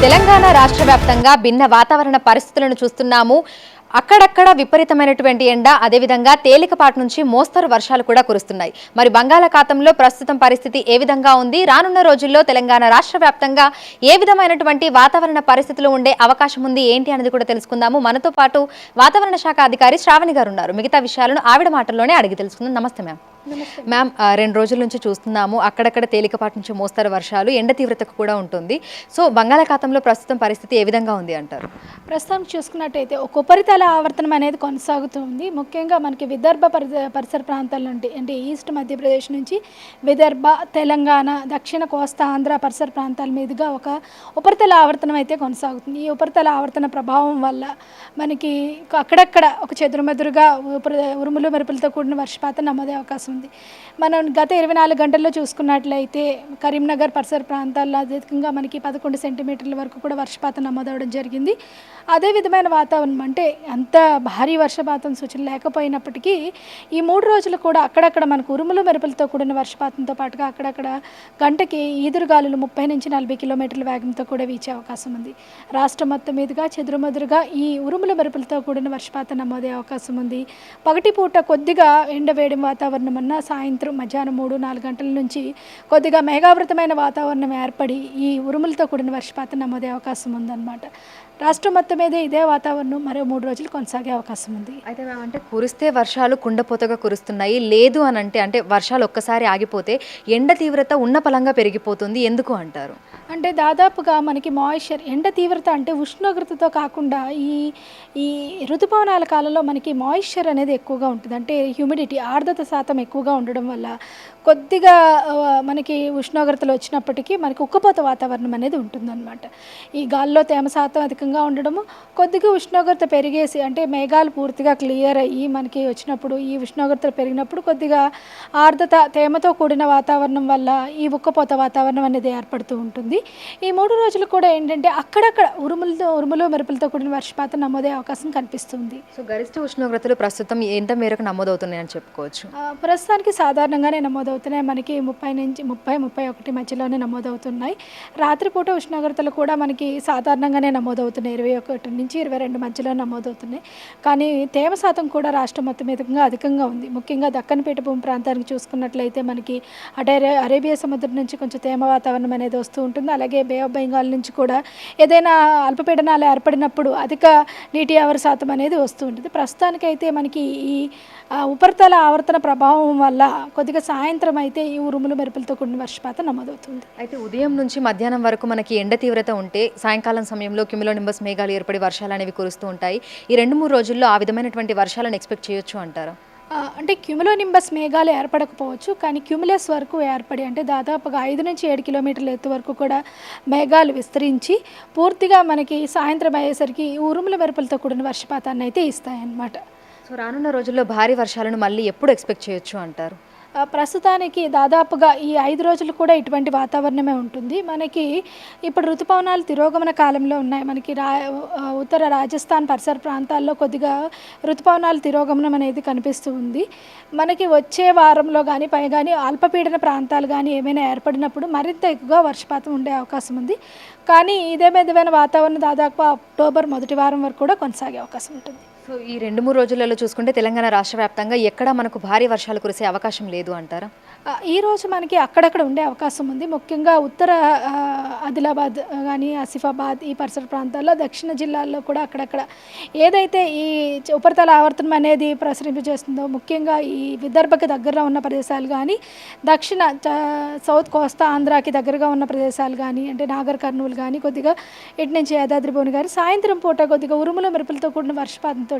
తెలంగాణ రాష్ట్ర వ్యాప్తంగా భిన్న వాతావరణ పరిస్థితులను చూస్తున్నాము. అక్కడక్కడ విపరీతమైనటువంటి ఎండ, అదేవిధంగా తేలికపాటి నుంచి మోస్తరు వర్షాలు కూడా కురుస్తున్నాయి. మరి బంగాళాఖాతంలో ప్రస్తుతం పరిస్థితి ఏ విధంగా ఉంది? రానున్న రోజుల్లో తెలంగాణ రాష్ట్ర వ్యాప్తంగా ఏ విధమైనటువంటి వాతావరణ పరిస్థితులు ఉండే అవకాశం ఉంది ఏంటి అనేది కూడా తెలుసుకుందాము. మనతో పాటు వాతావరణ శాఖ అధికారి శ్రావణి గారు ఉన్నారు. మిగతా విషయాలను ఆవిడ మాటల్లోనే అడిగి తెలుసుకుందాం. నమస్తే మ్యామ్. మ్యామ్, 2 రోజుల నుంచి చూస్తున్నాము అక్కడక్కడ తేలికపాటి నుంచి మోస్తరు వర్షాలు, ఎండ తీవ్రతకు కూడా ఉంటుంది. సో బంగాళాఖాతంలో ప్రస్తుతం పరిస్థితి ఏ విధంగా ఉంది అంటారు? ప్రస్తుతం చూసుకున్నట్టయితే ఒక ఉపరితల ఆవర్తనం అనేది కొనసాగుతుంది. ముఖ్యంగా మనకి విదర్భ పరిసర ప్రాంతాల నుండి అంటే ఈస్ట్ మధ్యప్రదేశ్ నుంచి విదర్భ, తెలంగాణ, దక్షిణ కోస్తా ఆంధ్ర పరిసర ప్రాంతాల మీదుగా ఒక ఉపరితల ఆవర్తనం అయితే కొనసాగుతుంది. ఈ ఉపరితల ఆవర్తన ప్రభావం వల్ల మనకి అక్కడక్కడ ఒక చెదురుమెదురుగా ఉరుములు మెరుపులతో కూడిన వర్షపాతం నమోదే అవకాశం ఉంది. మనం గత 24 గంటల్లో చూసుకున్నట్లయితే కరీంనగర్ పరిసర ప్రాంతాల్లో అధికంగా మనకి 11 సెంటీమీటర్ల వరకు కూడా వర్షపాతం నమోదవడం జరిగింది. అదే విధమైన వాతావరణం అంటే అంత భారీ వర్షపాతం సూచన లేకపోయినప్పటికీ ఈ 3 రోజులు కూడా అక్కడక్కడ మనకు ఉరుములు మెరుపులతో కూడిన వర్షపాతంతో పాటుగా అక్కడక్కడ గంటకి ఈదురుగాలులు 30 నుంచి 40 కిలోమీటర్ల వేగంతో కూడా వీచే అవకాశం ఉంది. రాష్ట్రం మొత్తం మీదుగా చెదురుమదురుగా ఈ ఉరుముల మెరుపులతో కూడిన వర్షపాతం నమోదే అవకాశం ఉంది. పగటిపూట కొద్దిగా ఎండవేడి వాతావరణం అన్న సాయంత్రం మధ్యాహ్నం 3-4 గంటల నుంచి కొద్దిగా మేఘావృతమైన వాతావరణం ఏర్పడి ఈ ఉరుములతో కూడిన వర్షపాతం నమోదే అవకాశం ఉందన్నమాట. రాష్ట్రం మొత్తం మీద ఇదే వాతావరణం మరో 3 రోజులు కొనసాగే అవకాశం ఉంది. అయితే అంటే కురిస్తే వర్షాలు కుండపోతగా కురుస్తున్నాయి, లేదు అని అంటే వర్షాలు ఒక్కసారి ఆగిపోతే ఎండ తీవ్రత ఉన్న పలంగా పెరిగిపోతుంది, ఎందుకు అంటారు? అంటే దాదాపుగా మనకి మాయిశ్చర్, ఎండ తీవ్రత అంటే ఉష్ణోగ్రతతో కాకుండా ఈ ఈ ఋతుపవనాల కాలంలో మనకి మాయిశ్చర్ అనేది ఎక్కువగా ఉంటుంది. అంటే హ్యూమిడిటీ, ఆర్ద్రత శాతం ఎక్కువగా ఉండడం వల్ల కొద్దిగా మనకి ఉష్ణోగ్రతలు వచ్చినప్పటికీ మనకి ఉక్కపోత వాతావరణం అనేది ఉంటుందన్నమాట. ఈ గాల్లో తేమ శాతం అధికంగా ఉండడము, కొద్దిగా ఉష్ణోగ్రత పెరిగేసి అంటే మేఘాలు పూర్తిగా క్లియర్ అయ్యి మనకి వచ్చినప్పుడు ఈ ఉష్ణోగ్రతలు పెరిగినప్పుడు కొద్దిగా ఆర్ద్రత, తేమతో కూడిన వాతావరణం వల్ల ఈ ఉక్కపోత వాతావరణం అనేది ఏర్పడుతూ ఉంటుంది. ఈ 3 రోజులు కూడా ఏంటంటే అక్కడక్కడ ఉరుములు మెరుపులతో కూడిన వర్షపాతం నమోదే అవకాశం కనిపిస్తుంది. సో గరిష్ట ఉష్ణోగ్రతలు ప్రస్తుతం ఎంత మేరకు నమోదవుతున్నాయని చెప్పుకోవచ్చు? ప్రస్తుతానికి సాధారణంగానే నమోదవుతున్నాయి. మనకి 30 నుంచి 31 మధ్యలోనే నమోదవుతున్నాయి. రాత్రిపూట ఉష్ణోగ్రతలు కూడా మనకి సాధారణంగానే నమోదవుతున్నాయి. 21 నుంచి 22 మధ్యలో నమోదవుతున్నాయి. కానీ తేమ శాతం కూడా రాష్ట్రం మొత్తం మీదుగా అధికంగా ఉంది. ముఖ్యంగా దక్కన్ పీఠభూమి ప్రాంతానికి చూసుకున్నట్లయితే మనకి అటే అరేబియా సముద్రం నుంచి కొంచెం తేమ వాతావరణం అనేది వస్తూ ఉంటుంది. అలాగే బే ఆఫ్ బెంగాల్ నుంచి కూడా ఏదైనా అల్పపీడనాలు ఏర్పడినప్పుడు అధిక నీటి ఆవిరి శాతం అనేది వస్తూ ఉంటుంది. ప్రస్తుతానికైతే మనకి ఈ ఉపరితల ఆవర్తన ప్రభావం వల్ల కొద్దిగా సాయంత్రం అయితే ఈ ఉరుములు మెరుపులతో కూడిన వర్షపాతం నమోదవుతుంది. అయితే ఉదయం నుంచి మధ్యాహ్నం వరకు మనకి ఎండ తీవ్రత ఉంటే సాయంకాలం సమయంలో క్యూములోనింబస్ మేఘాలు ఏర్పడి వర్షాలు అనేవి కురుస్తూ ఉంటాయి. ఈ 2-3 రోజుల్లో ఆ విధమైనటువంటి వర్షాలను ఎక్స్పెక్ట్ చేయొచ్చు అంటారా? అంటే క్యూములోనింబస్ మేఘాలు ఏర్పడకపోవచ్చు, కానీ క్యూములస్ వరకు ఏర్పడి అంటే దాదాపుగా 5 నుంచి 7 కిలోమీటర్ల ఎత్తు వరకు కూడా మేఘాలు విస్తరించి పూర్తిగా మనకి సాయంత్రం అయ్యేసరికి ఉరుముల మెరుపులతో కూడిన వర్షపాతాన్ని అయితే ఇస్తాయన్నమాట. సో రానున్న రోజుల్లో భారీ వర్షాలను మళ్ళీ ఎప్పుడు ఎక్స్పెక్ట్ చేయొచ్చు అంటారు? ప్రస్తుతానికి దాదాపుగా ఈ 5 రోజులు కూడా ఇటువంటి వాతావరణమే ఉంటుంది. మనకి ఇప్పుడు ఋతుపవనాలు తిరోగమన కాలంలో ఉన్నాయి. మనకి ఉత్తర రాజస్థాన్ పరిసర ప్రాంతాల్లో కొద్దిగా ఋతుపవనాలు తిరోగమనం అనేది కనిపిస్తూ ఉంది. మనకి వచ్చే వారంలో కానీ కానీ అల్పపీడన ప్రాంతాలు కానీ ఏమైనా ఏర్పడినప్పుడు మరింత ఎక్కువగా వర్షపాతం ఉండే అవకాశం ఉంది. కానీ ఇదే విధమైన వాతావరణం దాదాపు అక్టోబర్ మొదటి వారం వరకు కూడా కొనసాగే అవకాశం ఉంటుంది. సో ఈ 2-3 రోజులలో చూసుకుంటే తెలంగాణ రాష్ట్ర వ్యాప్తంగా ఎక్కడా మనకు భారీ వర్షాలు కురిసే అవకాశం లేదు అంటారా? ఈరోజు మనకి అక్కడక్కడ ఉండే అవకాశం ఉంది. ముఖ్యంగా ఉత్తర ఆదిలాబాద్ కానీ ఆసిఫాబాద్ ఈ పరిసర ప్రాంతాల్లో, దక్షిణ జిల్లాల్లో కూడా అక్కడక్కడ ఏదైతే ఈ ఉపరితల ఆవర్తనం అనేది ప్రసరింపజేస్తుందో, ముఖ్యంగా ఈ విదర్భకి దగ్గరలో ఉన్న ప్రదేశాలు కానీ, దక్షిణ సౌత్ కోస్తా ఆంధ్రాకి దగ్గరగా ఉన్న ప్రదేశాలు కానీ అంటే నాగర్ కర్నూలు కానీ, కొద్దిగా ఇటు నుంచి యాదాద్రి భువనగిరి కానీ సాయంత్రం పూట కొద్దిగా ఉరుముల మెరుపులతో కూడిన వర్షపాతంతో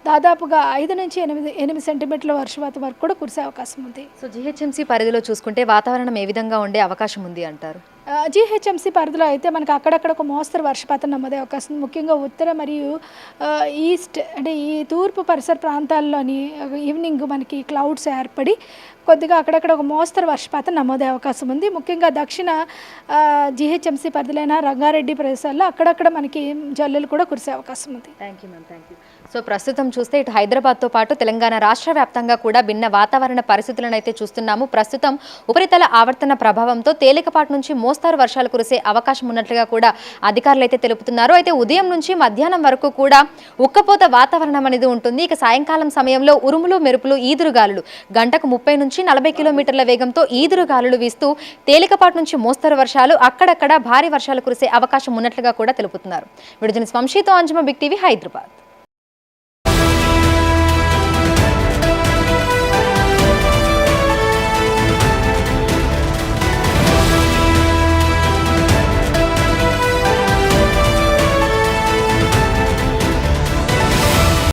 దాదాపుగా 5 నుంచి 8 సెంటీమీటర్ల వర్షపాతం వరకు కూడా కురిసే అవకాశం ఉంది. సో జీహెచ్ఎంసీ పరిధిలో చూసుకుంటే వాతావరణం ఏ విధంగా ఉండే అవకాశం ఉంది అంటారు? జీహెచ్ఎంసీ పరిధిలో అయితే మనకు అక్కడక్కడ ఒక మోస్తరు వర్షపాతం నమోదే అవకాశం ఉంది. ముఖ్యంగా ఉత్తర మరియు ఈస్ట్ అంటే ఈ తూర్పు పరిసర ప్రాంతాల్లోని ఈవినింగ్ మనకి క్లౌడ్స్ ఏర్పడి కొద్దిగా అక్కడక్కడ ఒక మోస్తరు వర్షపాతం నమోదే అవకాశం ఉంది. ముఖ్యంగా దక్షిణ జీహెచ్ఎంసీ పరిధిలైన రంగారెడ్డి ప్రదేశాల్లో అక్కడక్కడ మనకి జల్లులు కూడా కురిసే అవకాశం ఉంది. Thank you ma'am. సో ప్రస్తుతం చూస్తే ఇటు హైదరాబాద్తో పాటు తెలంగాణ రాష్ట్ర వ్యాప్తంగా కూడా భిన్న వాతావరణ పరిస్థితులను అయితే చూస్తున్నాము. ప్రస్తుతం ఉపరితల ఆవర్తన ప్రభావంతో తేలికపాటి నుంచి మోస్తారు వర్షాలు కురిసే అవకాశం ఉన్నట్లుగా కూడా అధికారులు అయితే తెలుపుతున్నారు. అయితే ఉదయం నుంచి మధ్యాహ్నం వరకు కూడా ఉక్కపోత వాతావరణం అనేది ఉంటుంది. ఇక సాయంకాలం సమయంలో ఉరుములు మెరుపులు ఈదురుగాలులు గంటకు 30 నుంచి 40 కిలోమీటర్ల వేగంతో ఈదురుగాలులు వీస్తూ తేలికపాటి నుంచి మోస్తరు వర్షాలు అక్కడక్కడ భారీ వర్షాలు కురిసే అవకాశం ఉన్నట్లుగా కూడా తెలుపుతున్నారు. విడుదల వంశీతో అంజుమ, బిగ్ టీవీ, హైదరాబాద్.